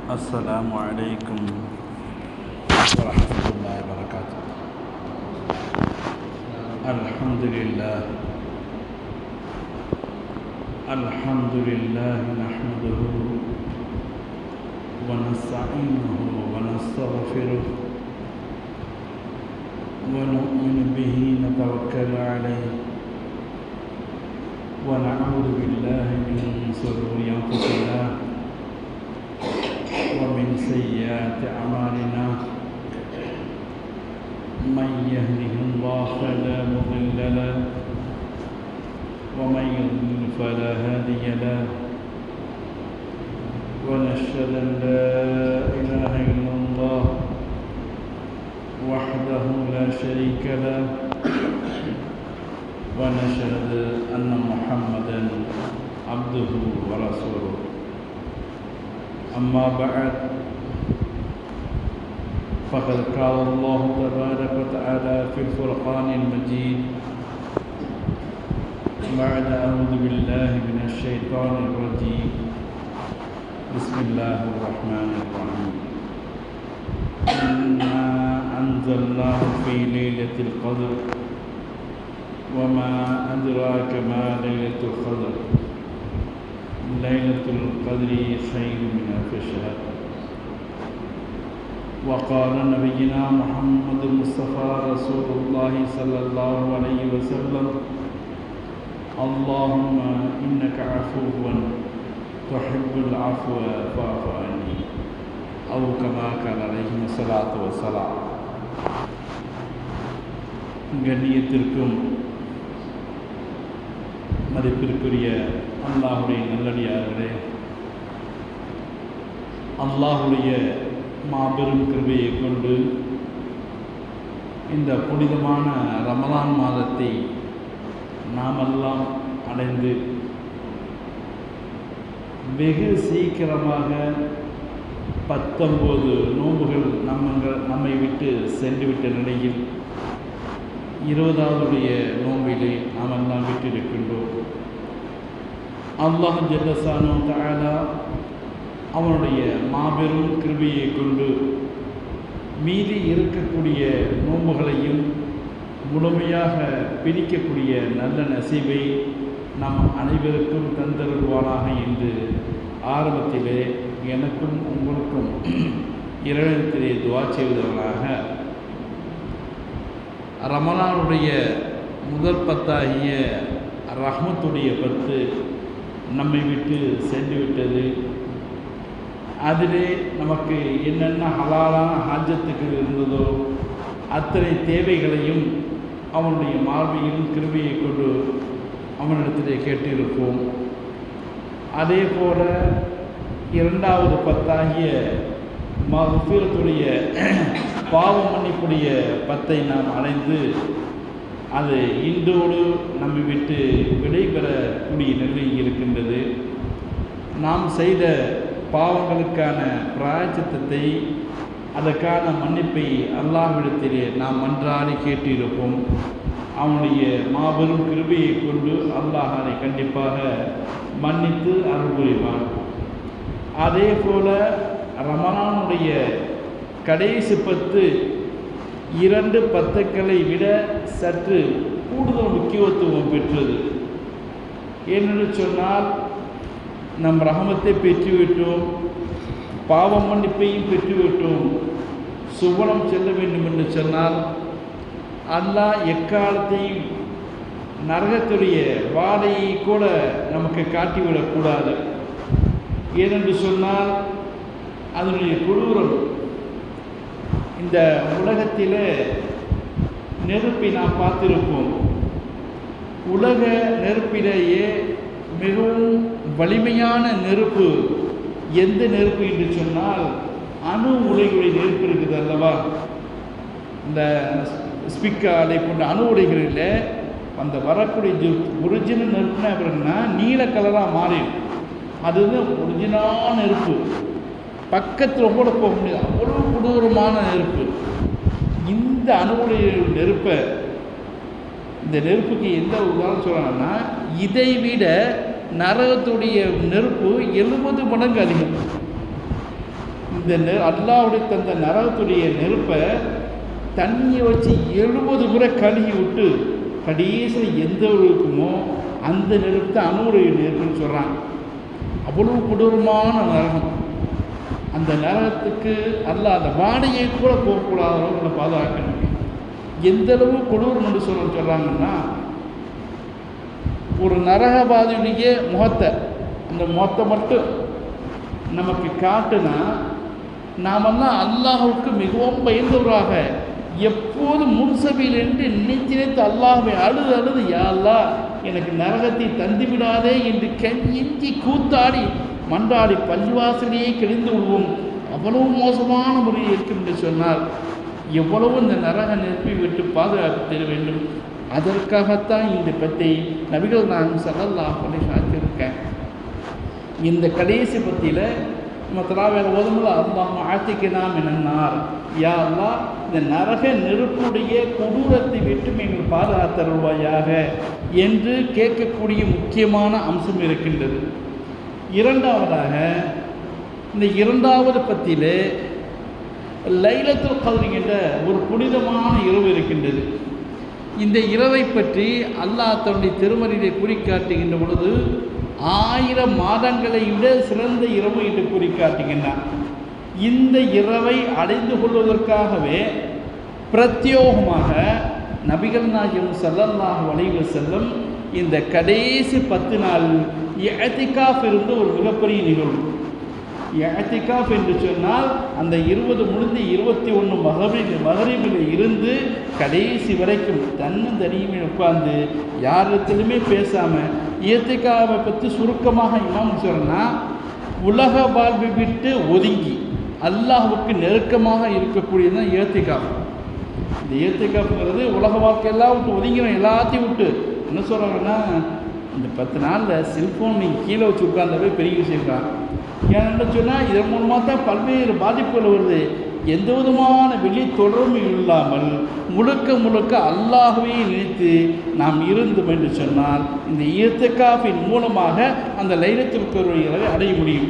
السلام عليكم ورحمة الله وبركاته. الحمد لله نحمده ونستعينه ونستغفره ونؤمن به نتوكل عليه ونعوذ بالله من شرور أنفسنا ومن سيئات أعمالنا. من يهده الله فلا مضل له ومن يضلل فلا هادي له ونشهد أن لا إله إلا الله وحده لا شريك له ونشهد أن محمدا عبده ورسوله. أما بعد فقد قال الله تبارك وتعالى في الفرقان المجيد بعد أعوذ بالله من الشيطان الرجيم بسم الله الرحمن الرحيم. إنا أنزلناه في ليلة القدر وما أدراك ما ليلة القدر ليلة القدر خير من ألف شهر. وقال نبينا محمد المصطفى رسول الله صلى الله عليه وسلم اللهم إنك عفو تحب العفو فاعف عني أو كما قال عليه الصلاة والسلام. கண்ணியத்திற்கும் மதிப்பிற்குரிய அல்லாஹுடைய நல்லடியார்களே, அல்லாஹுடைய மாபெரும் கிருபையை கொண்டு இந்த புனிதமான ரமலான் மாதத்தை நாமெல்லாம் அடைந்து வெகு சீக்கிரமாக 19 நோன்புகள் நம்மை விட்டு சென்றுவிட்ட நிலையில் 20வது நோன்பிலே நாமெல்லாம் விட்டிருக்கின்றோம். அல்லாஹ் ஜல்லஷானு தஆலா அவனுடைய மாபெரும் கிருபையை கொண்டு மீதி இருக்கக்கூடிய நோன்புகளையும் முழுமையாக பிடிக்கக்கூடிய நல்ல நசீபை நம் அனைவருக்கும் தந்தருள்வானாக என்று ஆரம்பத்திலே எனக்கும் உங்களுக்கும் இறைவனிடத்திலே துஆ செய்வதற்காக ரமலானுடைய முதல் 10 ரஹ்மத்துடைய 10 நம்மை விட்டு சென்றுவிட்டது. அதிலே நமக்கு என்னென்ன ஹலாலான ஹாஜத்துக்கள் இருந்ததோ அத்தனை தேவைகளையும் அவனுடைய மார்பையும் கிருபையை கொண்டு அவனிடத்திலே கேட்டிருப்போம். அதே போல 2வது 10 மஃபிரத்துடைய பாவ மன்னிப்புடைய 10 நாம் அடைந்து அது இன்றோடு நம்மை விட்டு விடைபெறக்கூடிய நிலையில் இருக்கின்றது. நாம் செய்த பாவங்களுக்கான பிராயச்சித்தத்தை அதற்கான மன்னிப்பை அல்லாஹ்விடத்திலே நாம் மன்றாடி கேட்டிருப்போம். அவனுடைய மாபெரும் கிருபையை கொண்டு அல்லாஹ் அதை கண்டிப்பாக மன்னித்து அருள் புரிவான். அதே போல ரமலானுடைய கடைசி 10 2 10களை விட சற்று கூடுதல் முக்கியத்துவம் பெற்றது. ஏனென்று சொன்னால் நம் ரஹமத்தை பெற்றுவிட்டோம், பாவ மன்னிப்பையும் பெற்றுவிட்டோம். சுவனம் செல்ல வேண்டும் என்று சொன்னால் அல்லாஹ் எக்காலத்தையும் நரகத்துடைய வாடையை கூட நமக்கு காட்டிவிடக்கூடாது. ஏனென்று சொன்னால் அதனுடைய கொடூரம். இந்த உலகத்தில் நெருப்பை நாம் பார்த்திருப்போம். உலக நெருப்பிலேயே மிகவும் வலிமையான நெருப்பு எந்த நெருப்பு என்று சொன்னால் அணு உலைகளுடைய நெருப்பு இருக்குது அல்லவா. இந்த ஸ்பிக்காலை போன்ற அணு உலைகளில் அந்த வரக்கூடிய ஒரிஜினல் நெருப்புனா அப்படின்னா நீல கலராக மாறிடும். அதுதான் ஒரிஜினலான நெருப்பு. பக்கத்தில் கூட போக முடியாது, அவ்வளோ கொடூரமான நெருப்பு. இந்த அணு உலை நெருப்பை இந்த நெருப்புக்கு எந்த உதாரணம் சொல்லலாம்னா இதை விட நரகத்துடைய நெருப்பு 70 மடங்கு அதிகம். இந்த அல்லாஹ்வுடைய தந்த நரகத்துடைய நெருப்பை தண்ணியை வச்சு 70 முறை கழுகி விட்டு கடைசியில் எந்த இருக்குமோ அந்த நெருப்பு தான் அணுவுடைய நெருப்புன்னு சொல்கிறாங்க. அவ்வளவு கொடூரமான நரகம். அந்த நரகத்துக்கு அல்லாஹ் அந்த வாடையை கூட போகக்கூடாத அளவுக்கு பாதுகாக்கணும். எந்த அளவு கொடூரம் என்று சொல்கிறாங்கன்னா, ஒரு நரகவாதியுடைய முகத்தை, அந்த முகத்தை மட்டும் நமக்கு காட்டுனா நாமெல்லாம் அல்லாஹுக்கு மிகவும் பயந்தவராக எப்போது முன்சபையில் என்று நினைத்து அல்லாஹ்வை அழுது யா அல்லாஹ் எனக்கு நரகத்தை தந்துவிடாதே என்று கெஞ்சி கூத்தாடி மன்றாடி பள்ளிவாசலையே கிழிந்து விடுவோம். அவ்வளவு மோசமான முறையில் இருக்கும் என்று சொன்னால் எவ்வளவு இந்த நரக நெருப்பை விட்டு பாதுகாப்பு தர வேண்டும். அதற்காகத்தான் இந்த பற்றி நபிகள் நாயகம் ஸல்லல்லாஹு அலைஹி வஸல்லம் இருக்கேன். இந்த கடைசி பத்தியில் நம்ம தராவேல ஓதும்போது அல்லாஹ் ஆத்திக்கினா மினன்னார், யா அல்லாஹ் இந்த நரக நெருப்புடைய கொடூரத்தை விட்டு நீங்கள் பாதுகாத்தருள்வாயாக என்று கேட்கக்கூடிய முக்கியமான அம்சம் இருக்கின்றது. இரண்டாவதாக இந்த இரண்டாவது பத்தியில் லைலத்துல் கத்ர் என்ற ஒரு புனிதமான இரவு இருக்கின்றது. இந்த இரவை பற்றி அல்லாஹ் தன்னுடைய திருமறையை குறிக்காட்டுகின்ற பொழுது 1000 மாதங்களை விட சிறந்த இரவு என்று குறிக்காட்டுகின்றான். இந்த இரவை அடைந்து கொள்வதற்காகவே பிரத்யோகமாக நபிகள் நாயகம் ஸல்லல்லாஹு அலைஹி வஸல்லம் இந்த கடைசி 10 நாள் இஅ்திகாஃப் இருந்து ஒரு மிகப்பெரிய நிகழ்வு. இஅ்திகாஃப் என்று சொன்னால் அந்த 20 முடிந்து 21 மகரிபில் இருந்து கடைசி வரைக்கும் தன்னந்தனியுமே உட்கார்ந்து யாரிடத்திலுமே பேசாமல் இஅ்திகாஃபை பற்றி சுருக்கமாக இமாம் சொன்னால், உலக வாழ்வை விட்டு ஒதுங்கி அல்லாஹ்வுக்கு நெருக்கமாக இருக்கக்கூடியதுதான் இஅ்திகாஃப். இந்த இஅ்திகாஃப்ங்கிறது உலக வாழ்க்கையெல்லாம் விட்டு ஒதுங்கிடும், எல்லாத்தையும் விட்டு என்ன சொல்கிறாங்கன்னா, இந்த 10 நாளில் செல்ஃபோன் நீங்கள் கீழே வச்சு உட்கார்ந்தாவே பெரிய விஷயம் தான். ஏன்னு சொன்னால் இதன் மூலமாக தான் பல்வேறு பாதிப்புகள் வருது. எந்த விதமான வெளி தொடர்பு இல்லாமல் முழுக்க அல்லாஹ்வை நினைத்து நாம் இருந்தோம் என்று சொன்னால் இந்த இஅ்திகாஃபின் மூலமாக அந்த லைலத்துல் கத்ருடைய இரவை அடைய முடியும்.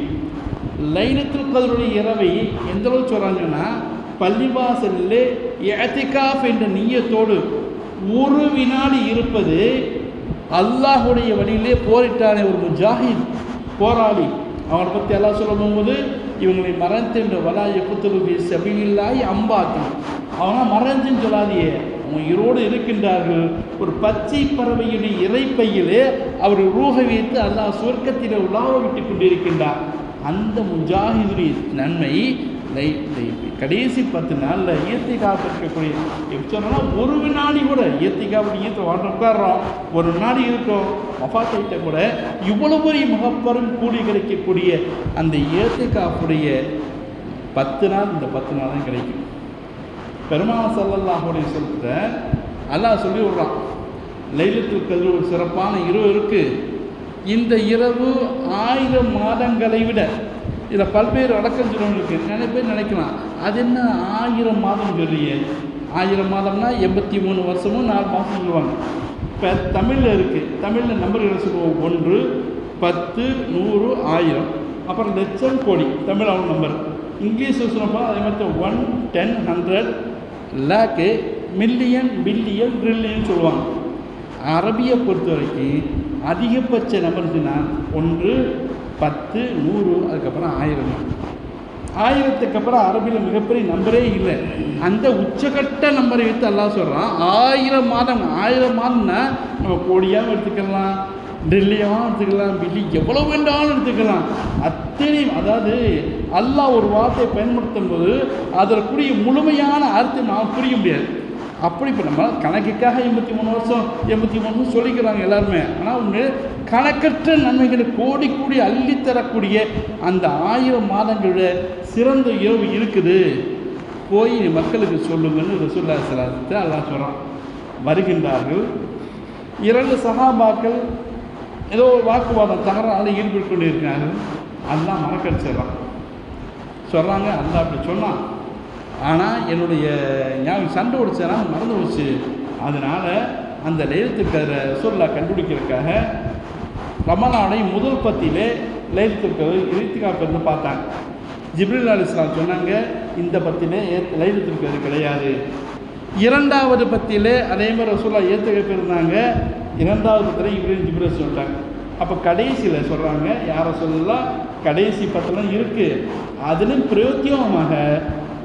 லைலத்துல் கத்ருடைய இரவை எந்த அளவுக்கு சொல்கிறாங்கன்னா, பள்ளிவாசலிலே இஅ்திகாஃப் என்ற நிய்யத்தோடு ஒரு வினாடி இருப்பது அல்லாஹுடைய வழியிலே போரிட்டானே ஒரு முஜாஹித் போராளி, அவனை பற்றி எல்லாம் சொல்லும்போது இவங்களை மறந்துன்ற வலாய புத்தலுபி சபீலில்லாஹி அம்பாத்தி, அவனா மறந்துன்னு சொல்லாதியே, அவங்க உயிரோடு இருக்கின்றார்கள். ஒரு பச்சை பறவையுடைய இறைப்பையிலே அவர் ரூஹை வைத்து அல்லாஹ் சொர்க்கத்தில் உலாவ விட்டு கொண்டிருக்கின்றார். அந்த முஜாஹிதுடைய நன்மை கடைசி 10 நாளில் இஅ்திகாஃப் இருக்கக்கூடிய எப்படி சொன்னால் ஒரு வினாடி கூட இஅ்திகாஃப் ஈயத்தை உட்காடுறோம், ஒரு வினாடி இருக்கோம் வஃபாத்தைட்ட கூட இவ்வளவு பெரிய மிகப்பெரும் கூலி கிடைக்கக்கூடிய அந்த இஅ்திகாஃபுடைய 10 நாள் இந்த 10 நாள் தான் கிடைக்கும். பெருமானார் ஸல்லல்லாஹு அலைஹி வஸல்லம் அல்லாஹ் சொல்லி விடுறான், லைலத்துல் கத்ர் ஒரு சிறப்பான இரவு இருக்குது. இந்த இரவு 1000 மாதங்களை விட, இதில் பல்வேறு அடக்கம் சொல்லுவங்களுக்கு நிறைய பேர் நினைக்கலாம், அது என்ன 1000 மாதம் சொல்லியே, 1000 மாதம்னா 83 வருஷமும் 4 மாதம் சொல்லுவாங்க. இப்போ தமிழில் இருக்குது, தமிழில் நம்பர்களை சொல்லுவோம், 1, 10, 100, 1000, அப்புறம் லட்சம், கோடி, தமிழ் அவங்க நம்பர். இங்கிலீஷ் சொல்லப்போ அதே மாதிரி 1, 10, 100, லேக்கு, மில்லியன், பில்லியன், ட்ரில்லியன் சொல்லுவாங்க. அரபியை பொறுத்த வரைக்கும் அதிகபட்ச நம்பர்னா 1, 10, 100, அதுக்கப்புறம் 1000. 1000க்கு அப்புறம் அரபியில் மிகப்பெரிய நம்பரே இல்லை. அந்த உச்சகட்ட நம்பரை வைத்து அல்லாஹ் சொல்கிறான் 1000 மாதம். 1000 மாதம்னா நம்ம கோடியாகவும் எடுத்துக்கலாம், ட்ரில்லியாகவும் எடுத்துக்கலாம், பில்லி எவ்வளோ வேண்டாலும் எடுத்துக்கலாம். அத்தனை, அதாவது அல்லாஹ் ஒரு வார்த்தையை பயன்படுத்தும் போது அதற்குரிய முழுமையான அர்த்தம் நாம் புரிய முடியாது. அப்படி இப்போ நம்ம கணக்குக்காக 83 வருஷம் 83 சொல்லிக்கிறாங்க எல்லாருமே. ஆனால் ஒன்று கணக்கற்ற நன்மைகளை கோடி கோடி அள்ளித்தரக்கூடிய அந்த 1000 மாதங்களோட சிறந்த இரவு இருக்குது, போய் மக்களுக்கு சொல்லுங்கன்னு ரசூலுல்லாஹி ஸல்லல்லாஹு அலைஹி வஸல்லம் அல்லாஹ் சொல்கிறான். வருகின்றார்கள் 2 சஹாபாக்கள் ஏதோ ஒரு வாக்குவாதம் தகராறு ஈடுபட்டு கொண்டு இருக்காங்க. அல்லாஹ் மறக்கடிச்சிடறான். சொல்கிறாங்க, அல்லாஹ் அப்படி சொன்னான், ஆனால் என்னுடைய ஞாபகம் சண்டை உடிச்சேன்னா மறந்து போச்சு. அதனால் அந்த லைலத்துல் கத்ரை ரசூலுல்லாஹ் கண்டுபிடிக்கிறதுக்காக ரமலானை முதல் பத்தியிலே லைலத்துல் கத்ர் இஅ்திகாஃப் இருந்து பார்த்தாங்க. ஜிப்ரீல் அலைஹிஸ்ஸலாம் சொன்னாங்க, இந்த பத்திலே லைலத்துல் கத்ர் கிடையாது. இரண்டாவது பத்தியிலே அதே மாதிரி ரசூலுல்லாஹ் ஏற்றுக்க இருந்தாங்க. இரண்டாவது பத்தியில் இப்ராஹிம் ஜிப்ரீல் சொல்லிட்டாங்க. அப்போ கடைசியில் சொல்கிறாங்க, யார சொல்லலாம், கடைசி பத்திரம் இருக்குது. அதிலும் பிரயோத்தியமாக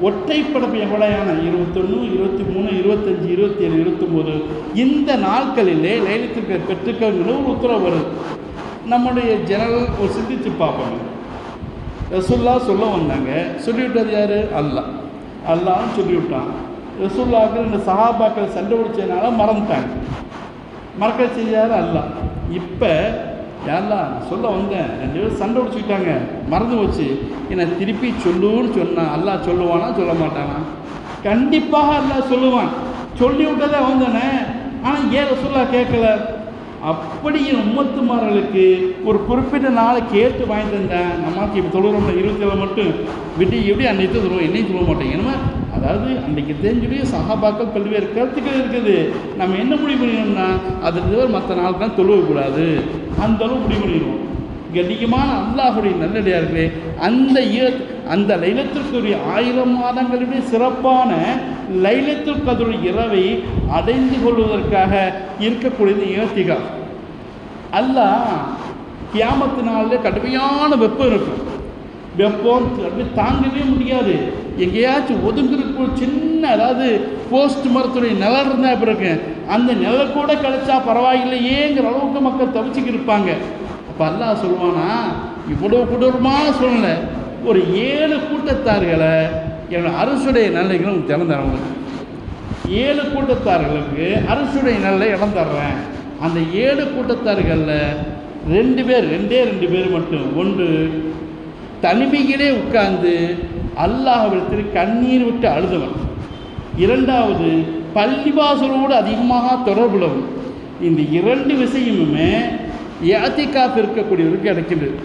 ஒற்றைப்படப்பு எவ்வளையான 21, 23, 25, 27, 29 இந்த நாட்களிலே லைலத்துல் கத்ர் பெற்றுக்கங்கிற ஒரு உத்தரவு வருது. நம்முடைய ஜெனரல் ஒரு சிந்திச்சு பார்ப்போங்க. ரசூலுல்லாஹ் சொல்ல வந்தாங்க, சொல்லிவிட்டது யார்? அல்லாஹ் சொல்லிவிட்டான். ரசூலுல்லாஹ்க்கு இந்த சஹாபாக்கள் சண்டை பிடிச்சதுனால மறந்துட்டாங்க. மறக்க செஞ்சார் அல்லாஹ். இப்போ யாரெல்லாம் சொல்ல வந்தேன், 2 பேரும் சண்டை பிடிச்சிக்கிட்டாங்க, மறந்து போச்சு, என்னை திருப்பி சொல்லுன்னு சொன்னான். அல்லாஹ் சொல்லுவானா சொல்ல மாட்டானா? கண்டிப்பாக அல்லாஹ் சொல்லுவான். சொல்லி விட்டதே வந்தேனே. ஆனால் ஏன் ரசூலுல்லாஹ் கேட்கல? அப்படி உம்மத்துமார்களுக்கு ஒரு குறிப்பிட்ட நாளை கேட்டு வாங்கி தந்தேன். நம்மளுக்கு இப்போ தொழுகிறோம்ல 27 மட்டும் விட்டு எப்படி அன்னைக்கு சொல்லுவோம், என்னையும் சொல்ல மாட்டேன். ஏன்னா அதாவது அன்றைக்கு தெரிஞ்சுடைய சஹாபாக்கள் பல்வேறு கருத்துக்கள் இருக்குது. நம்ம என்ன முடிவு பண்ணிடணும்னா, அதில் மற்ற நாளுக்கு தொழுவக்கூடாது, அந்த அளவு முடிவு பண்ணிடுவோம். கண்ணியமான அல்லாஹுடைய நல்லடியார்களே, அந்த லைலத்துக்குரிய 1000 மாதங்களுடைய சிறப்பான லைலத்துல் கத்ர் இரவை அடைந்து கொள்வதற்காக இருக்கக்கூடியது இஅ்திகாஃப். அல்லாஹ் கியாமத்து நாளில் கடுமையான வெப்பம் இருக்கும். வெப்பம் தாங்கவே முடியாது. எங்கேயாச்சும் ஒதுங்குறதுக்கு சின்ன, அதாவது போஸ்ட் மரத்துடைய நிழல் இருந்தால் இப்போ இருக்கு, அந்த நிழல் கூட கிடைச்சா பரவாயில்லையேங்கிற அளவுக்கு மக்கள் தவிச்சுக்கு இருப்பாங்க. அப்போ அல்லாஹ் சொல்லுவானா, இவ்வளோ கொடூரமான சூழ்நிலை, ஒரு 7 கூட்டத்தார்களை என்னோட அரசுடைய நல்லைகளை உங்களுக்கு இடம் தரவங்களுக்கு 7 கூட்டத்தார்களுக்கு அரசுடைய நல்லை இடம் தர்றேன். அந்த 7 கூட்டத்தார்களில் 2 பேர், 2 பேர் மட்டும், ஒன்று தனிமையிலே உட்கார்ந்து அல்லாஹ்விடத்தில் கண்ணீர் விட்டு அழுதவன், இரண்டாவது பள்ளிவாசலோடு அதிகமாக தொடர்புள்ளவன். இந்த 2 விஷயமுமே இஅ்திகாஃப் இருக்கக்கூடியவருக்கு கிடைக்கின்றது.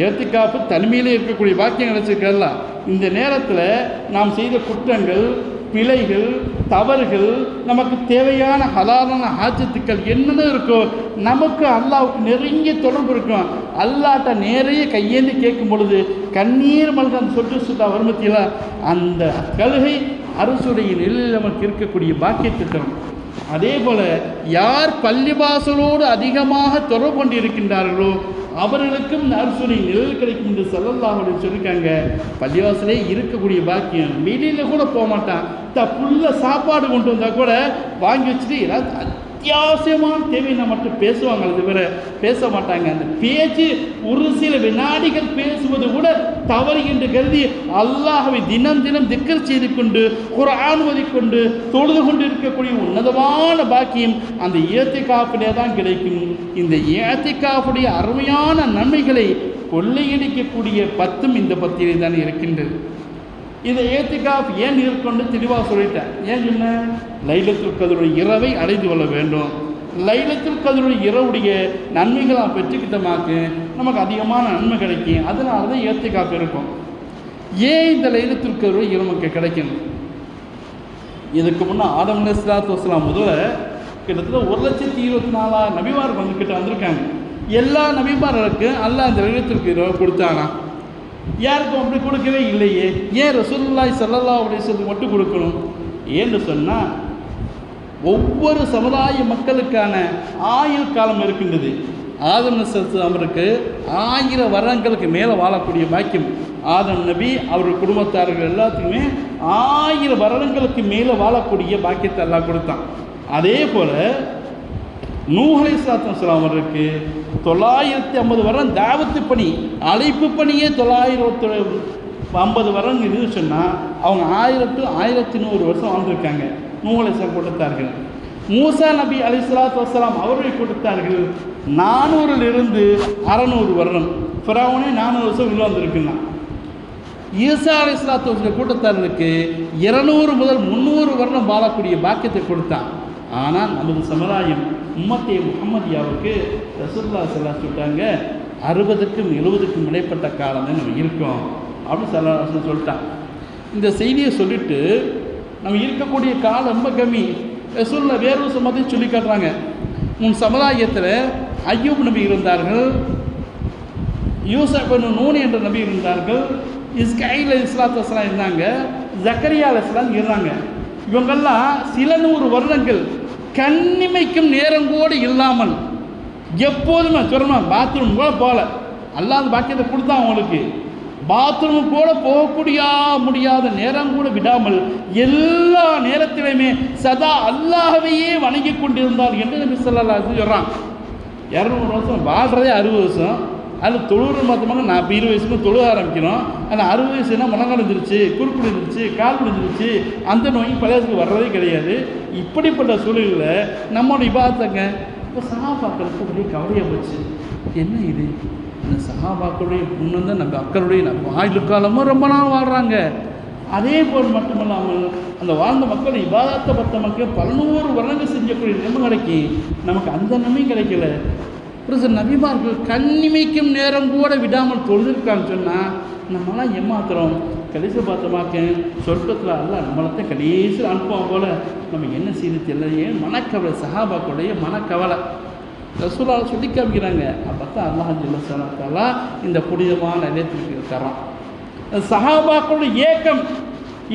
இஅ்திகாஃப் தனிமையிலே இருக்கக்கூடிய பாக்கியம் கிடைச்சிருக்கலாம். இந்த நேரத்தில் நாம் செய்த குற்றங்கள், பிழைகள், தவறுகள், நமக்கு தேவையான ஹலாலான ஹாஜத்துக்கள் என்னென்ன இருக்கோ, நமக்கு அல்லாஹ்வுக்கு நெருங்கிய தொடர்பு இருக்கும். அல்லாஹ்ட்ட நேரைய கையேந்தி கேட்கும் பொழுது கண்ணீர் மல்க அந்த சொட்டு வருமத்தியில் அந்த கழுகை அரசுடைய நிலையில் நமக்கு இருக்கக்கூடிய பாக்கியத்தை தரும். அதே போல் யார் பள்ளிவாசலோடு அதிகமாக தொடர்பு கொண்டு இருக்கின்றார்களோ அவர்களுக்கும் அரசுடைய நிழல் கிடைக்கும் என்று ஸல்லல்லாஹு அலைஹி வஸல்லம் சொல்லியிருக்காங்க. பள்ளிவாசலே இருக்கக்கூடிய பாக்கியம், வெளியில் கூட போக மாட்டான். ஃபுல்லாக சாப்பாடு கொண்டு வந்தால் கூட வாங்கி வச்சுட்டு ஏதாவது அத்தியாவசியமான தேவையை மட்டும் பேசுவாங்க, அது வேற பேச மாட்டாங்க. அந்த பேச்சு ஒரு சில வினாடிகள் பேசுவது கூட தவறு என்று கருதி அல்லாஹ்வை தினம் தினம் திக்ர் செய்து கொண்டு குர்ஆன் ஓதிக்கொண்டு தொழுது கொண்டு இருக்கக்கூடிய உன்னதமான பாக்கியம் அந்த இஅ்திகாஃபிலே தான் கிடைக்கும். இந்த இஅ்திகாஃபுடைய அருமையான நன்மைகளை கொள்ளையடிக்கக்கூடிய 10 இந்த பத்தியிலே தான் இருக்கின்றது. இதை இஅ்திகாஃப் ஏன் இருக்கொண்டு தெளிவாக சொல்லிட்டேன். ஏன் சொன்ன, லைலத்துல் கத்ருடைய இரவை அடைந்து கொள்ள வேண்டும். லைலத்துல் கத்ருடைய இரவுடைய நன்மைகளை நாம் பெற்றுக்கிட்டமாக்கு நமக்கு அதிகமான நன்மை கிடைக்கும். அதனால தான் இஅ்திகாஃப் இருக்கும். ஏன் இந்த லைலத்துல் கத்ருடைய இரவு நமக்கு கிடைக்கணும்? இதுக்கு முன்னே ஆதம் அலைஹிஸ்ஸலாத்து வஸ்ஸலாம் முதல்ல கிட்டத்தட்ட 1,24,000 நபிமார் வந்திருக்காங்க. எல்லா நபிமார்களுக்கும் அல்லாஹ் இந்த லைலத்துல் கத்ர் கொடுத்தானா? யாருக்கும் அப்படி கொடுக்கவே இல்லையே. ஏன் ரசூலுல்லாஹி ஸல்லல்லாஹு அலைஹி வஸல்லம் மட்டும் கொடுக்கணும்? ஏன்னு சொன்னால், ஒவ்வொரு சமுதாய மக்களுக்கான ஆயுள் காலம் இருக்கின்றது. ஆதம் அவருக்கு 1000 வருடங்களுக்கு மேலே வாழக்கூடிய பாக்கியம். ஆதம் நபி அவர் குடும்பத்தார்கள் எல்லாத்துக்குமே 1000 வருடங்களுக்கு மேலே வாழக்கூடிய பாக்கியத்தை எல்லாம் கொடுத்தான். அதே போல் நூஹ் அலைஹிஸ்ஸலாத்து வஸ்ஸலாம் அவருக்கு 950 வருடம் தாவத்து பணி, அழைப்பு பணியே 950 வருடம் இருந்து சொன்னால் அவங்க 1000 to 1100 வருஷம் வாழ்ந்துருக்காங்க. நூஹ் அலைஹிஸ்ஸலாம் கொடுத்தார்கள். மூசா நபி அலைஹிஸ்ஸலாத்து வஸ்ஸலாம் அவர்கள் கொடுத்தார்கள் 400 to 600 வருடம். ஃபிரௌனே 400 வருஷம் உள்ள வந்திருக்குன்னா, ஈசா அலைஹிஸ்ஸலாத்து வஸ்ஸலாம் கூட்டத்தார்களுக்கு 200 முதல் 300 வருடம் வாழக்கூடிய பாக்கியத்தை கொடுத்தான். ஆனால் நமது சமுதாயம் உம்மத்தே முஹம்மதியாவுக்கு ரசூலுல்லாஹி ஸல்லல்லாஹு அலைஹி சொல்லிட்டாங்க, 60க்கும் 70க்கும் இடைப்பட்ட காலம் தான் நம்ம இருக்கோம் அப்படின்னு ஸல்லல்லாஹு அலைஹி சொல்லிட்டான். இந்த செய்தியை சொல்லிவிட்டு நம்ம இருக்கக்கூடிய காலம் ரொம்ப கம்மி. ரசூலுல்லாஹ் வேறொரு சம்பவத்தையும் சொல்லி காட்டுறாங்க. உன் சமுதாயத்தில் ஐயூப் நபி இருந்தார்கள், யூசுப் நூன் என்ற நபி இருந்தார்கள், இஸ்காயில் அலைஹிஸ்ஸலாத்து வஸ்ஸலாம் இருந்தாங்க, ஜக்கரியா அலைஹிஸ்ஸலாம் இருந்தாங்க. இவங்கெல்லாம் சில 100 வருடங்கள் கண்ணிமைக்கும் நேரம் கூட இல்லாமல் எப்போதுமே சொல்லணும் பாத்ரூம் கூட போகல. அல்லாஹ் அந்த பாக்கியத்தை கொடுத்தா அவங்களுக்கு பாத்ரூம் கூட போகக்கூடிய முடியாத நேரம் கூட விடாமல் எல்லா நேரத்திலுமே சதா அல்லாஹ்வையே வணங்கி கொண்டிருந்தார் என்று நபி ஸல்லல்லாஹு அலைஹி வஸல்லம் சொல்கிறான். 200 வருஷம் வாழ்கிறதே 60 வருஷம். அதில் தொழுகிற பார்த்தோம்னா நான் இப்போ 20 வயசுக்கு தொழுக ஆரம்பிக்கிறோம். ஆனால் 60 வயசுனா முழங்கால் இருந்துருச்சு, குறுக்கு இருந்துருச்சு, கால் விழுந்துருச்சு, அந்த நோய் பழையசுக்கு வர்றதே கிடையாது. இப்படிப்பட்ட சூழலில் நம்மளோட இபாதத்தங்க இப்போ சஹாபாக்களுக்கு ஒரே கவலையாக போச்சு. என்ன இது, இந்த சஹாபாக்களுடைய முன்னந்த நம்ம அக்களுடைய நம்ம ஆயுள் காலமும் ரொம்ப நாள் வாழ்கிறாங்க. அதே போல் மட்டுமல்லாமல் அந்த வாழ்ந்த மக்கள் இபாதத்தை பற்ற மக்கள் 100 வருடங்கள் செஞ்சக்கூடிய நன்மை கிடைக்கும், நமக்கு அந்த நன்மையும் கிடைக்கல. ஒரு சில நபிமார்கள் கண்ணிமைக்கும் நேரம் கூட விடாமல் தொழுதுருக்கான்னு சொன்னால் நம்மளாம் ஏமாத்துறோம். கடைசி பார்த்தமாக்க சொர்க்கத்தில் அல்ல நம்மளத்தை கடைசியில் அனுப்புவோம் போல் நம்ம என்ன செய்து தெரியலையே மனக்கவலை, சஹாபாக்களுடைய மனக்கவலை ரசூலுல்லாஹ் சொல்லி காமிக்கிறாங்க. அப்போ தான் அல்லாஹ் ஜல்ல ஷஅனஹு இந்த புனிதமான நிலையத்திற்கு தரான். சஹாபாக்களுடைய ஏக்கம்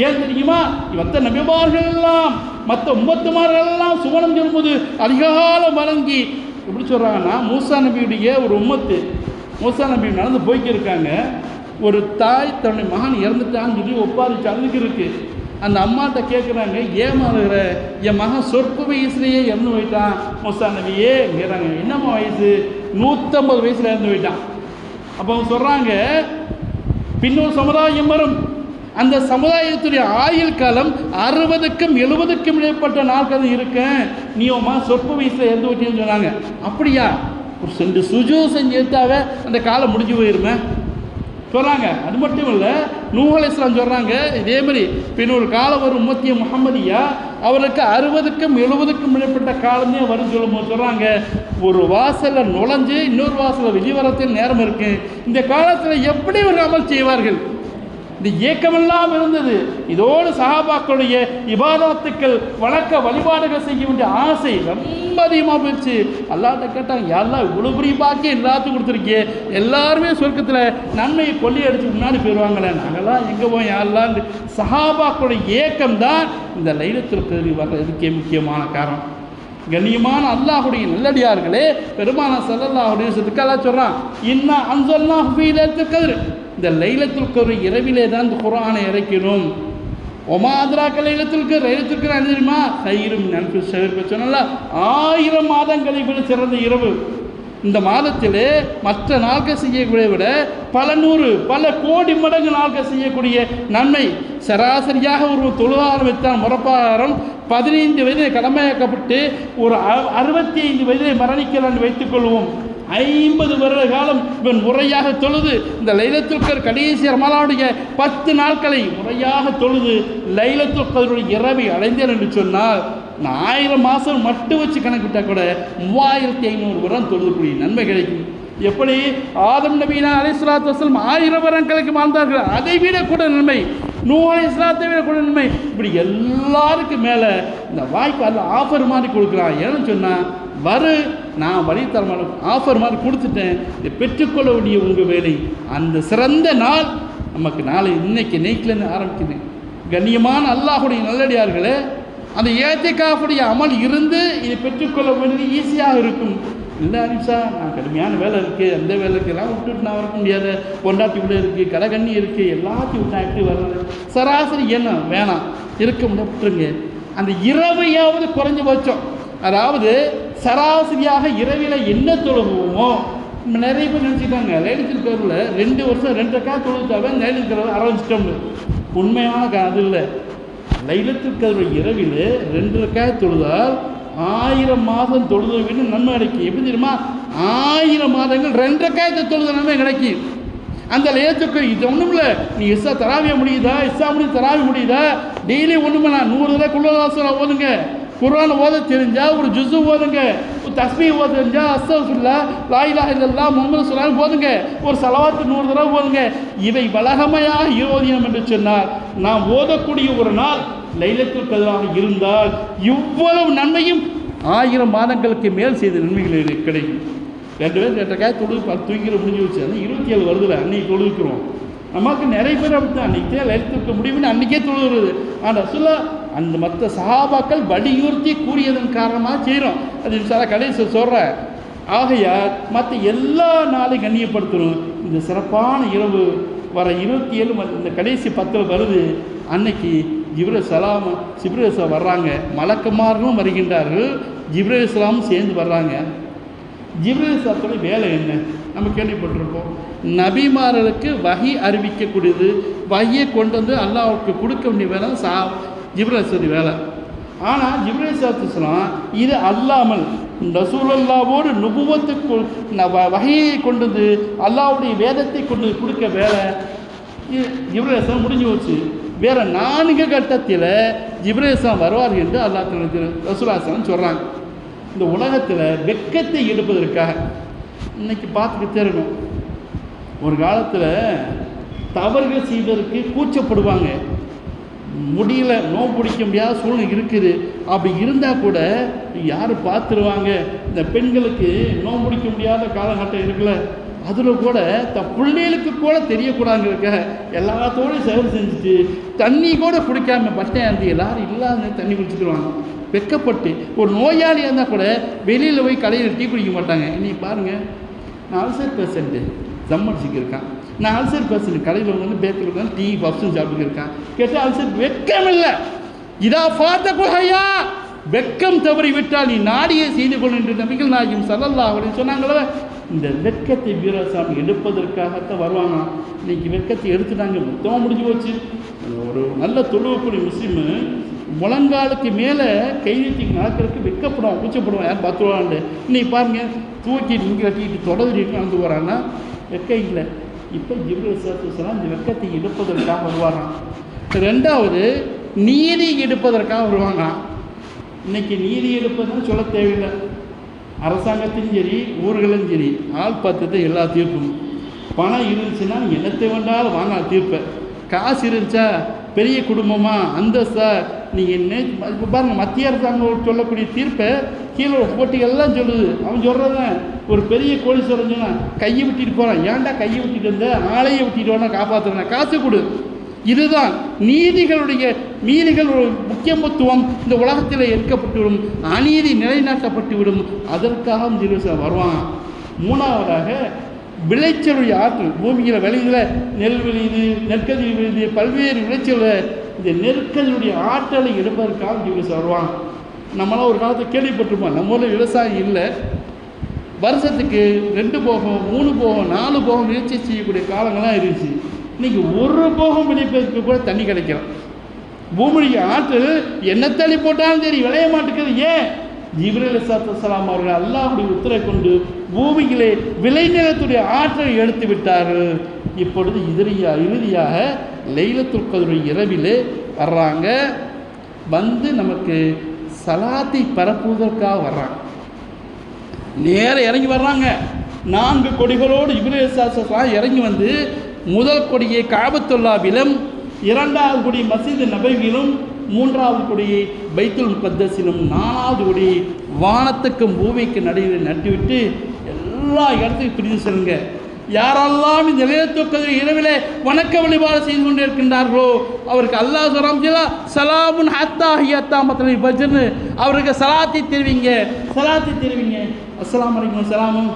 ஏன் தெரியுமா, மற்ற நபிமார்கள் எல்லாம் மற்ற உம்மத்துமார்கள் எல்லாம் சுவனம் சொல்லும்போது அதிகாலம் வழங்கி எப்படி சொல்கிறாங்கன்னா, மூசா நபியுடைய ஒரு உம்மத்து, மூசா நபி நடந்து போய்க்கிருக்காங்க. ஒரு தாய் தன்னுடைய மகன் இறந்துட்டான்னு சொல்லி ஒப்பாரிச்சு அழுதுக்கு இருக்கு. அந்த அம்மாட்ட கேட்குறாங்க, ஏமாறுகிற என் மகன் சொற்ப வயசுலேயே இறந்து போயிட்டான் மூசா நபியே கேட்குறாங்க. என்னம்மா வயசு? 150 வயசில் இறந்து போயிட்டான். அப்போ அவங்க சொல்கிறாங்க, பின்னொரு சமுதாயம் வரும், அந்த சமுதாயத்துடைய ஆயுள் காலம் 60க்கும் 70க்கும் இடைப்பட்ட நாட்கள் இருக்கேன், நீ உமா சொற்ப வயசில் இறந்து போயிட்டேன்னு சொன்னாங்க. அப்படியா, ஒரு 2 சுஜூ செஞ்சு எடுத்தாவே அந்த காலம் முடிஞ்சு போயிருமே சொல்கிறாங்க. அது மட்டும் இல்லை, நூஹ் அலைஹிஸ்ஸலாம் சொல்கிறாங்க இதே மாதிரி பின்னொரு காலம் வரும் உம்மத்திய முஹம்மதியா, அவருக்கு 60க்கும் 70க்கும் இடைப்பட்ட காலமே வரும் சொல்லும்போது சொல்கிறாங்க, ஒரு வாசலில் நுழைஞ்சு இன்னொரு வாசலில் வெளிவரத்தில் நேரம் இருக்கு. இந்த காலத்தில் எப்படி ஒரு அமல் செய்வார்கள்? இந்த ஏக்கமெல்லாம் இருந்தது. இதோடு சஹாபாக்களுடைய இபாதத்துக்கள் வழக்க வழிபாடுகள் செய்ய வேண்டிய ஆசை ரொம்ப அதிகமாக போயிடுச்சு. அல்லாஹ்ட்ட கேட்டாங்க, யாரெல்லாம் இவ்வளோ பெரிய பாக்கி எல்லாத்துக்கும் கொடுத்துருக்கியே, எல்லாருமே சொர்க்கத்தில் நன்மையை கொள்ளையடிச்சு முன்னாடி போயிடுவாங்களே, நாங்கள்லாம் எங்கே போய் யாரெல்லாம்? சஹாபாக்களுடைய ஏக்கம் தான் இந்த லைலத்துல் கத்ர் வர்றதுக்கே முக்கியமான காரணம். கண்ணியமான அல்லாஹுடைய நல்லடியார்களே, பெருமானார் ஸல்லல்லாஹு அலைஹி வஸல்லம் அல்லாஹ் சொல்கிறான், இன்னா அன்ஸல்னாஹு ஃபீ லைலத்துல் கத்ர், இந்த லைலத்துல் கத்ர் இரவிலே தான் இந்த குர்ஆனை இறக்கினோம். ஒமா அத்ராக லைலத்துல் கத்ர், லைலத்துல் கத்ர் என்ன தெரியுமா? கைரும் மின் அல்ஃபி ஷஹர் சொன்னால 1000 மாதங்களை விட சிறந்த இரவு. இந்த மாதத்திலே மற்ற நாட்கள் செய்யக்கூடிய விட பல 100 பல கோடி மடங்கு நாட்கள் செய்யக்கூடிய நன்மை. சராசரியாக ஒரு தொழுக ஆரம்பித்தால் முறப்பாரம் 15 வயதில் கடமையாக்கப்பட்டு ஒரு 65 வயதில் மரணிக்கிறான் வைத்துக்கொள்வோம். 50 வருட காலம் இவன் முறையாக தொழுது இந்த லைலத்துல் கத்ர் கடைசி ரமலானுடைய 10 நாட்களை முறையாக தொழுது லைலத்துல் கத்ருடைய இரவை அடைந்தேன் என்று சொன்னால், நான் 1000 மாதம் மட்டும் வச்சு கணக்கிட்டால் கூட 3500 வருடம் தொழுதுக்கூடிய நன்மை கிடைக்கும். எப்படி ஆதம் நபீனா அலைஹிஸ்ஸலாத்து வஸ்ஸலாம் 1000 வருடங்களுக்கு வாழ்ந்தார்கள், அதை விட கூட நன்மை. நூஹ் அலைஹிஸ்ஸலாத்தை விட கூட நன்மை. இப்படி எல்லாருக்கும் மேலே இந்த வாய்ப்பு அதில் ஆஃபர் மாதிரி கொடுக்குறான். ஏன்னு சொன்னால், நான் வழி தரமான ஆஃபர் மாதிரி கொடுத்துட்டேன், இதை பெற்றுக்கொள்ள வேண்டிய உங்கள் வேலை. அந்த சிறந்த நாள் நமக்கு நாளை இன்னைக்கு நைட்லேருந்து ஆரம்பிக்குது. கண்ணியமான அல்லாஹுடைய நல்லடியார்களே, அந்த ஏத்திகாஃபுடைய அமல் இருந்து இதை பெற்றுக்கொள்ள வேண்டியது ஈஸியாக இருக்கும். இல்லை அனிஷா, நான் கடுமையான வேலை இருக்குது, அந்த வேலை இருக்குது, எல்லாம் விட்டுட்டு நான் வர முடியாத, பொண்டாட்டி கூட இருக்குது, கடைகண்ணி இருக்குது, எல்லாத்தையும் விட்டு நான் எப்படி வர்றது? சராசரி என்ன வேணாம், இருக்க முடியாது, விட்டுருங்க. அந்த இரவையாவது குறைஞ்சபட்சம், அதாவது சராசரியாக இரவில் என்ன தொழுவோமோ, நிறைய பேர் நினச்சிட்டாங்க லைலத்துல் கத்ரில் 2 வருஷம் 2 ரக்காத் தொழுதாவே லைலத்துல் கத்ர் ஆரம்பிச்சிட்டோம்னு. உண்மையான அது இல்லை. லைலத்துல் கத்ர் இரவில் 2 ரக்காத் தொழுதால் 1000 மாதம் தொழுதை விட நன்மை கிடைக்கும். எப்படி தெரியுமா? 1000 மாதங்கள் 2 ரக்காத்தை தொழுத நன்மை கிடைக்கும். அந்த லைலத்துல் இது ஒன்றும் இல்லை, நீ இஸ்ஸா தராவிய முடியுதா, இஸ்ஸா முடியும் தராவி முடியுதா, டெய்லி ஒன்றுமே நான் 100 தடவை குல்லல்லாஹு ஓதுங்க, குர்ஆன் ஓத தெரிஞ்சால் ஒரு ஜுஸு ஓதுங்க, ஒரு தஸ்பீஹ் ஓத தெரிஞ்சால் அஸ்தக்ஃபிருல்லாஹ், லா இலாஹா இல்லல்லாஹ், முஹம்மது ஸல்லல்லாஹு ஓதுங்க, ஒரு ஸலவாத்து 100 தடவை ஓதுங்க. இவை வழக்கமையாக ஓதினோம் என்று சொன்னால், நாம் ஓதக்கூடிய ஒரு நாள் லைலத்துல் கத்ராக இருந்தால் இவ்வளவு நன்மையும் 1000 மாதங்களுக்கு மேல் செய்த நன்மைகள் கிடைக்கும். 2 பேர் 2 காய் தொழுது தூக்கிற முடிஞ்சு வச்சு. ஆனால் 27 வருதுல அன்னைக்கு தொழுவிக்கிறோம். நமக்கு நிறைய பேர் அப்படி தான் அன்றைக்கே எடுத்துக்க முடியும்னு அன்றைக்கே தொழுகிறது. ஆனால் சொல்ல அந்த மற்ற சஹாபாக்கள் வலியுறுத்தி கூறியதன் காரணமாக செய்கிறோம். அது சில கடைசி சொல்கிறேன். ஆகையால் மற்ற எல்லா நாளையும் கண்ணியப்படுத்தணும். இந்த சிறப்பான இரவு வர 27 இந்த கடைசி 10 வருது. அன்னைக்கு ஜிப்ரீல் வர்றாங்க, மலக்குமார்களும் வருகின்றார்கள், ஜிப்ரீல் இஸ்லாமும் சேர்ந்து வர்றாங்க. ஜிப்ரீல் இஸ்லாத்தோட வேலை என்ன நம்ம கேள்விப்பட்டிருப்போம். நபிமார்களுக்கு வஹி அறிவிக்கக்கூடியது, வஹியை கொண்டு வந்து அல்லாஹ்வுக்கு கொடுக்க வேண்டிய வேலை ஜிப்ரீல் இஸ்லாத்துடைய வேலை. ஆனால் ஜிப்ரீல் இஸ்லாம் இது அல்லாமல் ரசூலுல்லாஹ்வோடு நுபுவத்துக்கு வஹியை கொண்டு வந்து அல்லாஹ்வுடைய வேதத்தை கொண்டு கொடுக்க வேலை ஜிப்ரீல் இஸ்லாம் முடிஞ்சு போச்சு. வேறு 4 கட்டத்தில் ஜிப்ரீல் இஸ்லாம் வருவார்கள் என்று அல்லாஹ் ரசூலுல்லாஹ் ஸல்லல்லாஹு சொல்கிறாங்க. இந்த உலகத்தில் வெட்கத்தை எடுப்பதற்காக இன்னைக்கு பார்த்துக்கிட்டே இருக்கணும். ஒரு காலத்தில் தவறுகள் செய்வதற்கு கூச்சப்படுவாங்க, முடியல, நோவு பிடிக்க முடியாத சூழ்நிலை இருக்குது. அப்படி இருந்தால் கூட யார் பார்த்துருவாங்க. இந்த பெண்களுக்கு நோவு பிடிக்க முடியாத காலகட்டம் இருக்குல்ல, அதில் கூட பிள்ளைகளுக்கு கூட தெரியக்கூடாதுங்க எல்லாத்தோடையும் சேவை செஞ்சுட்டு தண்ணி கூட குடிக்காம பட்டையாந்தி எல்லாரும் இல்லாத தண்ணி குடிச்சுக்கிடுவாங்க. வெக்கப்பட்டு ஒரு நோயாளியாக இருந்தால் கூட வெளியில் போய் கடையில் டீ குடிக்க மாட்டாங்க. இன்னைக்கு பாருங்கள், நான் அல்சர் பேஷண்ட்டு ஜம்மடிச்சுக்கு இருக்கான், நான் அல்சர் பேஷண்ட் கடையில் வந்து பேக்கரில் உட்காந்து டீ பப்ஸும் சாப்பிட்டு இருக்கான். கேட்டால் அல்சர் வெக்கம் இல்லை, இதா பார்த்த குகையா வெக்கம் தவறி விட்டால் நீ நாடியை செய்து கொள் என்று நபிகள் நாயகம் ஸல்லல்லாஹு அலைஹி சொன்னாங்களே. இந்த வெட்கத்தை வீரசாமி எடுப்பதற்காகத்தான் வருவாங்க. இன்னைக்கு வெட்கத்தை எடுத்துட்டாங்க, மொத்தமாக முடிஞ்சு போச்சு. ஒரு நல்ல தொழுவக்கூடிய முஸ்லீமு முழங்காலுக்கு மேலே கை நீட்டி நடக்கிறதுக்கு வெட்கப்படுவான், கூச்சப்படுவான், யார் பார்த்துருவான்ட்டு. இன்னைக்கு பாருங்கள், தூக்கி இங்கே கட்டிட்டு தொடர்ந்து நடந்து போகிறான்னா வெட்கம் இல்லை. இப்போ ஜிப்ரீல் ஸல்லல்லாஹு இந்த வெட்கத்தை எடுப்பதற்காக வருவாராம். 2வது நீதி எடுப்பதற்காக வருவாங்க. இன்றைக்கி நீதி எடுப்பதுன்னு சொல்ல தேவையில்லை. அரசாங்கத்திலும் சரி, ஊர்களும் சரி, ஆள் பார்த்துட்டு எல்லா தீர்ப்பும். பணம் இருந்துச்சுன்னா என்னத்தை வேண்டாலும் வாங்க தீர்ப்பேன். காசு இருந்துச்சா, பெரிய குடும்பமாக அந்தஸ்தா, நீங்கள் என்ன இப்போ பாருங்கள், மத்திய அரசாங்கம் சொல்லக்கூடிய தீர்ப்பை கீழே போட்டிகள்லாம் சொல்லுது. அவன் சொல்கிறதான் ஒரு பெரிய கோடீஸ்வரன் சொன்னான், கையை விட்டிட்டு போகிறான், ஏன்டா கையை விட்டிட்டு வந்த, ஆளையை விட்டிட்டு வேணா காப்பாற்றுறேன், காசு கொடு. இதுதான் நீதிகளுடைய ஒரு முக்கியத்துவம் இந்த உலகத்தில் எடுக்கப்பட்டுவிடும், அநீதி நிலைநாட்டப்பட்டுவிடும். அதற்காக ஜிப்ரீல் வருவாங்க. 3வதாக விளைச்சலுடைய ஆற்றல், பூமியில் விளையுதுல, நெல் விளையுது, நெற்கதிர் விளையுது, பல்வேறு விளைச்சல், இந்த நெற்கதிருடைய ஆற்றலை எடுப்பதற்காக ஜிப்ரீல் வருவாங்க. நம்மளாம் ஒரு காலத்தை கேள்விப்பட்டிருப்போம், நம்ம ஊரில் விவசாயம் இல்லை, வருஷத்துக்கு 2 போகம் 3 போகம் 4 போகம் விளைச்சி செய்யக்கூடிய காலங்கள்லாம் இருந்துச்சு. இன்றைக்கி 1 போகம் விளைப்பதற்கு கூட தண்ணி கிடைக்கலாம். பூமியுடைய ஆற்றல் என்ன தண்ணி போட்டாலும் சரி விளைய மாட்டேங்குது. ஏன்? ஜிப்ரீல் ஸல்லல்லாஹு அவர்கள் அல்லாஹ்வுடைய உத்தரவை கொண்டு பூமியிலே விளைநிலத்துடைய ஆற்றலை எடுத்து விட்டார்கள். இப்பொழுது இறுதியாக லைலத்துல் கத்ர் இரவிலே வர்றாங்க. வந்து நமக்கு சலாத்தை பரப்புவதற்காக வர்றாங்க. நேர இறங்கி வர்றாங்க. 4 கொடிகளோடு ஜிப்ரீல் ஸல்லல்லாஹு இறங்கி வந்து முதல் கொடியை காபத்துல்லாவிலும், 2வது கொடி மஸ்ஜித் நபவியிலும், 3வது கொடி பைத்துல் முகத்தஸிலும், 4வது கொடி வானத்துக்கும் பூமிக்கு நடுவில் நட்டுவிட்டு எல்லா இடத்துக்கும் பிரிந்து செல்லுங்க. யாரெல்லாம் இந்த லைலத்துல் கத்ர் இரவிலே வணக்க வழிபாடு செய்து கொண்டு இருக்கின்றார்களோ அவருக்கு அல்லாஹ் சொல்றான், சலாமுன் ஹத்தா ஹியத்தா மத்லி ஃபஜ்ர், அவருக்கு சலாத்தை தெரிவிங்க. அஸ்ஸலாமு அலைக்கும் சலாமும்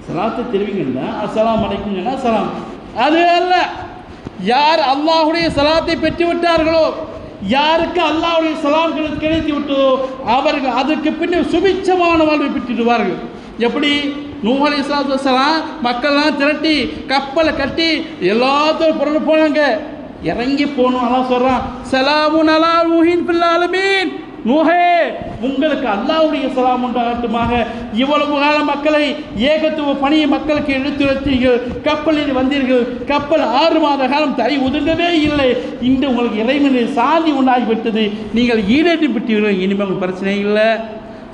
சலாத்தை தெரிவிங்கன்னா அஸ்ஸலாமு அலைக்கும் சொன்னால் சலாம். அது அல்ல, யார் அல்லாஹுடைய சலாத்தை பெற்று விட்டார்களோ, யாருக்கு அல்லாஹுடைய சலாம் கிடைத்து விட்டதோ அவர்கள் அதற்கு பின்னர் சுபிட்சமான வாழ்வை பெற்றுடுவார்கள். எப்படி? நூஹ் அலைஹிஸ்ஸலாத்து வஸ்ஸலாம் மக்கள்லாம் திரட்டி கப்பலை கட்டி எல்லாத்தையும் புறந்து போனாங்க. இறங்கி போகணும். அல்லாஹ் சொல்கிறான், சலாமுன் அலா நூஹின் ஃபில் ஆலமீன், நூஹே உங்களுக்கு அல்லாஹ்வுடைய சலாம் உண்டாகட்டுமாக. இவ்வளவு கால மக்களை ஏகத்துவ பணியை மக்களுக்கு எடுத்துரைத்தீர்கள், கப்பலில் வந்தீர்கள், கப்பல் 6 மாத காலம் தரை உதிர்ந்ததே இல்லை. இன்று உங்களுக்கு இறைவனின் சாந்தி உண்டாகிவிட்டது, நீங்கள் ஈடேற்றி விட்டீர்கள், இனிமேல் உங்களுக்கு பிரச்சனை இல்லை.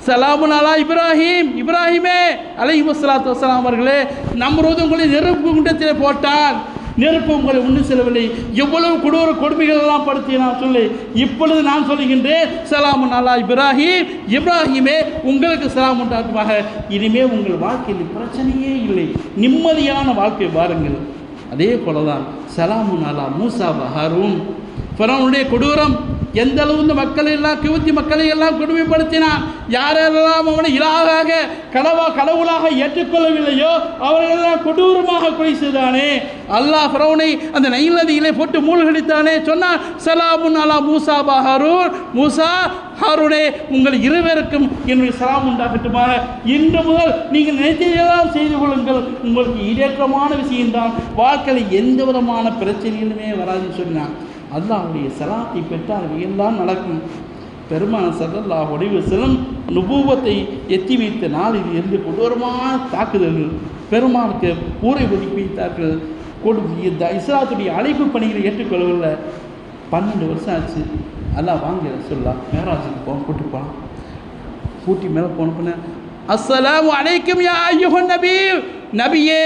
சலாமுன் அலா இப்ராஹிமே அலைஹிஸ்ஸலாத்து வஸ்ஸலாம் அவர்களே, நம்ரூத் உங்களை நெருப்பு குண்டத்திலே போட்டான், நெருப்பு உங்களை ஒன்று செல்லவில்லை, எவ்வளவு கொடூர கொடுமைகள் எல்லாம் படுத்தி நான் சொல்லி, இப்பொழுது நான் சொல்லுகின்றேன், சலாமுன் அலா இப்ராஹிம், இப்ராஹிமே உங்களுக்கு சலாம் உண்டாக்குமாக. இனிமே உங்கள் வாழ்க்கையில் பிரச்சனையே இல்லை, நிம்மதியான வாழ்க்கை பாருங்கள். அதே போலதான் சலாமுன் அலா மூசா ஹாரூன். ஃபிரௌனுடைய கொடூரம் எந்த அளவு இந்த மக்களை எல்லாம் கிவுத்தி மக்களை எல்லாம் கொடுமைப்படுத்தினான். யாரெல்லாம் அவனை இலாகாக கடவுளாக ஏற்றுக்கொள்ளவில்லையோ அவர்களெல்லாம் கொடூரமாக கொலை செய்தானே. அல்லாஹ் ஃபிரௌனை அந்த நைல் நதியிலே போட்டு மூழ்கடித்தானே. சொன்னான், சலாமுன் அலா மூசா ஹாரூன், மூசா ஹாரூனே உங்கள் இருவருக்கும் என்னுடைய சலாம் உண்டாகட்டுமாக. இன்று முதல் நீங்கள் நினைத்ததெல்லாம் செய்து கொள்ளுங்கள், உங்களுக்கு ஈடேற்றமான விஷயம்தான், வாழ்க்கையில் எந்த விதமான பிரச்சனைகளுமே வராதுன்னு சொன்னான். அல்லாஹ்வுடைய சலாத்தை பெற்றால் எல்லாம் நடக்கும். பெருமான ஸல்லல்லாஹு அலைஹி வஸல்லம் நுபுவத்தை எத்தி வைத்த நாளில் இருந்து கொடூரமான தாக்குதல்கள் பெருமானுக்கு ஊரை ஒதுக்கி வைத்தார்கள். இஸ்லாத்துடைய அழைப்பு பணிகளை ஏற்றுக்கொள்ளவில்லை. 12 வருஷம் ஆச்சு. அல்லாஹ் வாங்க ரசூலுல்லாஹ் மேராஜுக்கு கூட்டி போகலாம். கூட்டி மேலே போன அஸ்ஸலாமு அலைக்கும் யா அய்யுஹன் நபி, நபியே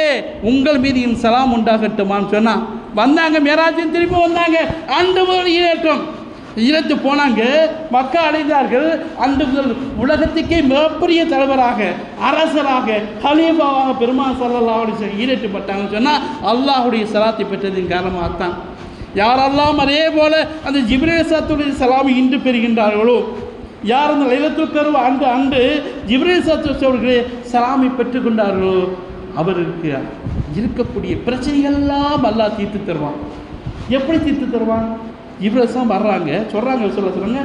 உங்கள் மீது என் சலாம் உண்டாகட்டுமான்னு சொன்னான். வந்தாங்க, மேராஜின் திரும்பி வந்தாங்க. அன்று முதல் ஈரேற்றம் ஈரத்து போனாங்க, மக்கா அடைந்தார்கள். அன்று முதல் உலகத்துக்கே மிகப்பெரிய தலைவராக, அரசராக, ஹலீஃபாவாக பெருமாள் ஸல்லல்லாஹு அலைஹி வஸல்லம் ஈரேற்றப்பட்டாங்கன்னு சொன்னால் அல்லாஹுடைய சலாத்தை பெற்றதின் காரணமாகத்தான். யாரெல்லாம் அதே போல அந்த ஜிப்ரீல் அலைஹிஸ்ஸலாத்துடைய சலாமை இன்று பெறுகின்றார்களோ, யார் அந்த லைலத்துல் கத்ர் அன்று ஜிப்ரீல் அவர்களே சலாமை பெற்றுக்கொண்டார்களோ அவருக்கு இருக்கக்கூடிய பிரச்சனைகள்லாம் அல்லாஹ் தீர்த்து தருவான். எப்படி தீர்த்து தருவான்? ஜிப்ரீல் வர்றாங்க, சொல்கிறாங்க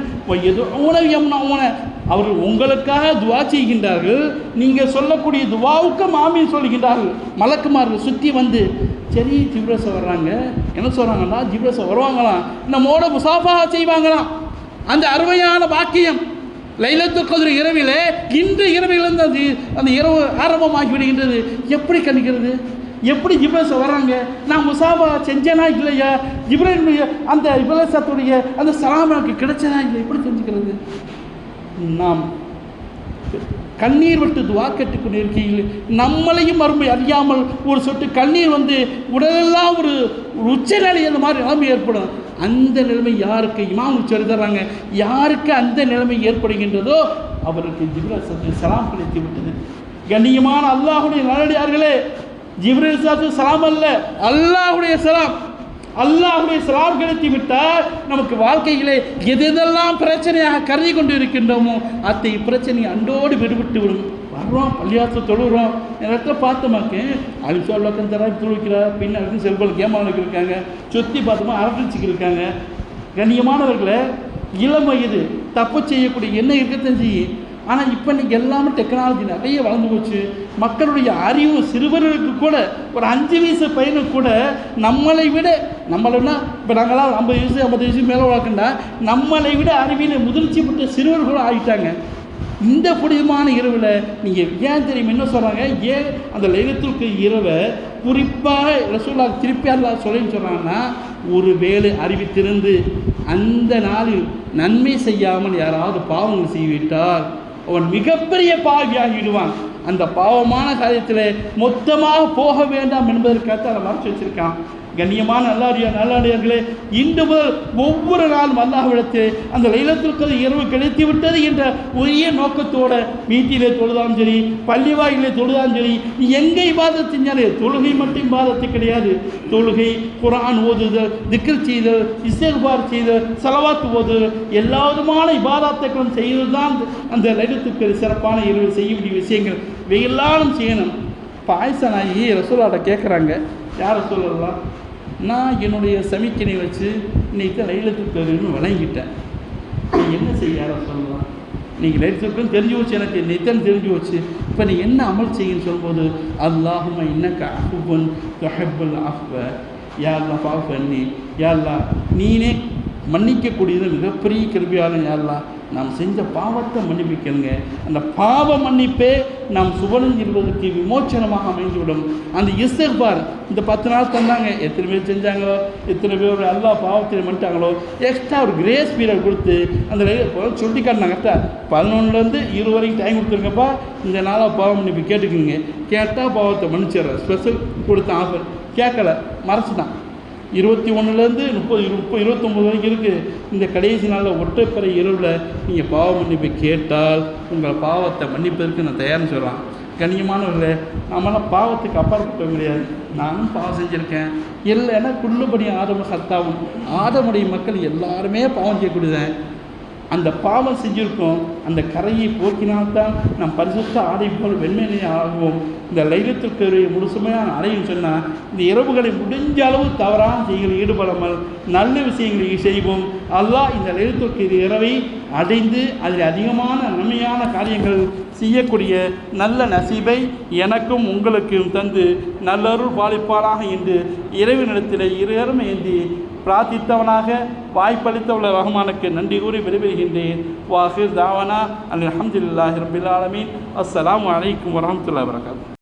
அவர்கள் உங்களுக்காக துவா செய்கின்றார்கள், நீங்கள் சொல்லக்கூடிய துவாவுக்கு ஆமீன் சொல்கின்றார்கள். மலக்குமார்கள் சுற்றி வந்து சரி ஜிப்ரீல் வர்றாங்க, என்ன சொல்கிறாங்கன்னா ஜிப்ரீல் வருவாங்களாம், நம்மோட முசாஃபா செய்வாங்களாம். அந்த அருமையான வாக்கியம் லைலத்துல் கத்ர் இரவிலே இன்று இரவிலிருந்து அந்த இரவு ஆரம்பமாகி விடுகின்றது. எப்படி கணிக்கிறது? எப்படி ஜிப்ரீல் வர்றாங்க, நான் முசாஃபா செஞ்சேனா இல்லையா, ஜிப்ரீலுடைய அந்த இப்ராஹிமுடைய அந்த சலாம் எனக்கு கிடைச்சதா இல்லை, எப்படி தெரிஞ்சுக்கிறது? நாம் கண்ணீர் விட்டு துவா கேட்டுக்கொண்டு இருக்கையில் நம்மளையும் மறுமை அறியாமல் ஒரு சொட்டு கண்ணீர் வந்து உடலெல்லாம் ஒரு உச்ச நிலை அந்த மாதிரி நிலைமை ஏற்படும். அந்த நிலைமை யாருக்கு இமாம் சொல்லி தர்றாங்க, யாருக்கு அந்த நிலைமை ஏற்படுகின்றதோ அவருக்கு ஜிப்ரீல் சலாம் கிடைத்து விட்டது. கண்ணியமான அல்லாஹுடைய நல்லடியார்களே, ஜிப்ரீல் சலாம் அல்ல, அல்லாஹுடைய சலாம். அல்லாஹுடைய சலாம் கிடைத்து விட்டால் நமக்கு வாழ்க்கையிலே எதெல்லாம் பிரச்சனையாக கருதி கொண்டு இருக்கின்றோமோ அத்தகைய பிரச்சனை அண்டோடு விடுவிட்டு விடும். வர்றோம், பள்ளியாசை தொழுகிறோம், இடத்துல பார்த்தோமாக்கு அலிசாவுலக்கம் தராக்கி தொழுக்கிறார், பின்னாடி செல்பல் கேமாவுக்கு இருக்காங்க, சுற்றி பார்த்தோமா அரட்டிச்சுக்கு இருக்காங்க. கண்ணியமானவர்களை, இளம் வயது தப்பு செய்யக்கூடிய என்ன இருக்கத்தான் செய்யும். ஆனால் இப்போ இன்றைக்கி எல்லாமே டெக்னாலஜி நிறைய வளர்ந்து போச்சு. மக்களுடைய அறிவு சிறுவர்களுக்கு கூட ஒரு 5 வயசு பையனுக்கு கூட நம்மளை விட இப்போ நாங்களாம் 50 வயசு 50 வயசு மேலே வளர்க்கண்டா நம்மளை விட அறிவியல் முதிர்ச்சி பெற்ற சிறுவர்களும் ஆகிட்டாங்க. இந்த புனிதமான இரவில் நீங்கள் ஏன் தெரியும் என்ன சொல்கிறாங்க, ஏன் அந்த லைலத்துல் இரவை குறிப்பாக ரசூலுல்லாஹ் திருப்பி அல்லாஹ் சொல்லின்னு சொல்கிறாங்கன்னா, ஒரு வேளை அறிவித்திருந்து அந்த நாளில் நன்மை செய்யாமல் யாராவது பாவங்கள் செய்துவிட்டால் அவன் மிகப்பெரிய பாவியாகிடுவான். அந்த பாவமான காரியத்தில் மொத்தமாக போக வேண்டாம் என்பதற்காக அதை மறைச்சி வச்சிருக்கான். கண்ணியமான நல்லடியார்களே, இன்று முதல் ஒவ்வொரு நாளும் அல்லாஹ்விடத்தில் அந்த லைலத்துல் கத்ர் இரவு கிடைத்து விட்டது என்ற ஒரே நோக்கத்தோடு வீட்டிலே தொழுதாலும் சரி, பள்ளி வாயிலே தொழுதாலும் சரி, எங்கே இபாதத் செஞ்சாலும் தொழுகை மட்டும் இபாதத்து கிடையாது. தொழுகை, குர்ஆன் ஓதுதல், திக்ர் செய்தல், இஸ்திக்பார் செய்தல், ஸலவாத் ஓதுதல், எல்லா விதமான இபாதத்துக்களும் செய்வது தான் அந்த லைலத்துல் கத்ர் சிறப்பான இரவு செய்ய வேண்டிய விஷயங்கள். வெயிலாலும் செய்யணும். இப்போ ஆயிஷா நாயகி ரசூலுல்லாஹ்ட்ட கேட்குறாங்க, யாரை சொல்லலாம், நான் என்னுடைய சமிக்கினை வச்சு இன்றைக்கி லைலத்துல் கத்ர்னு வழங்கிட்டேன், நீ என்ன செய்ய யாரை சொல்லலாம், நீங்கள் லைலத்துல் கத்ர் தெரிஞ்சு வச்சு, எனக்கு நித்தன் தெரிஞ்சு வச்சு, இப்போ நீ என்ன அமல் செய்யன்னு சொல்லும்போது அல்லாஹும்ம இன்னக அஃபுவன் துஹிப்புல் அஃப்வ, யா அல்லாஹ் ஃபஅஃபு அன்னி, யா அல்லாஹ் நீனே மன்னிக்கக்கூடியது மிகப்பெரிய கிருபையாளன், யா அல்லாஹ் நாம் செஞ்ச பாவத்தை மன்னிப்பிக்கணுங்க. அந்த பாவ மன்னிப்பே நாம் சுவனஞ்சிடுவதற்கு விமோச்சனமாக அமைந்துவிடும். அந்த இஸ்திக்பார் இந்த 10 நாள் தந்தாங்க, எத்தனை பேர் செஞ்சாங்களோ, எத்தனை பேர் அல்லாஹ் பாவத்தில் மன்னிட்டாங்களோ, எக்ஸ்ட்ரா ஒரு கிரேஸ் பீரியட் கொடுத்து அந்த சொல்லி காட்டினாங்க. கரெக்டாக 11லேருந்து 20 வரைக்கும் டைம் கொடுத்துருங்கப்பா, இந்த நாளாக பாவம் மன்னிப்பு கேட்டுக்குங்க, கேட்டால் பாவத்தை மன்னிச்சிடுற ஸ்பெஷல் கொடுத்த ஆஃபர். கேட்கல, மறைச்சிட்டான். 21லேருந்து 29 வரைக்கும் இருக்குது. இந்த கடைசி நாளில் ஒற்றைப்பறை இரவில் நீங்கள் பாவ மன்னிப்பை கேட்டால் உங்கள் பாவத்தை மன்னிப்பதற்கு நான் தயார்னு சொல்கிறான். கண்ணியமானவர்களே, நம்மளாம் பாவத்துக்கு அப்பாற்பட்ட கிடையாது. நானும் பாவம் செஞ்சுருக்கேன். இல்லைன்னா குள்ளுபடி ஆதம ஹத்தாவும், ஆதமுடைய மக்கள் எல்லாருமே பாவம் செய்யக்கூடியதான். அந்த பாவம் செஞ்சுருக்கோம், அந்த கரையை போக்கினால்தான் நம் பரிசுத்த ஆடை போல் வெண்மையை ஆகுவோம். இந்த லைலத்துக்கு முழுசுமையாக அடையும் சொன்னால் இந்த இரவுகளை முடிஞ்ச அளவு தவறான செய்திகளில் ஈடுபடாமல் நல்ல விஷயங்களை செய்வோம். அல்லாஹ் இந்த லைலத்துக்கு இரவை அடைந்து அதில் அதிகமான நன்மையான காரியங்கள் செய்யக்கூடிய நல்ல நசீபை எனக்கும் உங்களுக்கும் தந்து நல்லருள் பாலிப்பாராக என்று இறைவனிடத்தில் இருவரும் ஏந்தி பிரார்த்தித்தவனாக வாய்ப்பளித்தவள ரஹ்மானுக்கு நன்றி கூறி விடைபெறுகின்றேன். வாஹிர் தாவனா அல்ஹம்துலில்லாஹி ரப்பில் ஆலமீன். அஸ்ஸலாமு அலைக்கும் வரஹ்மத்துல்லாஹி வபரகாத்துஹு.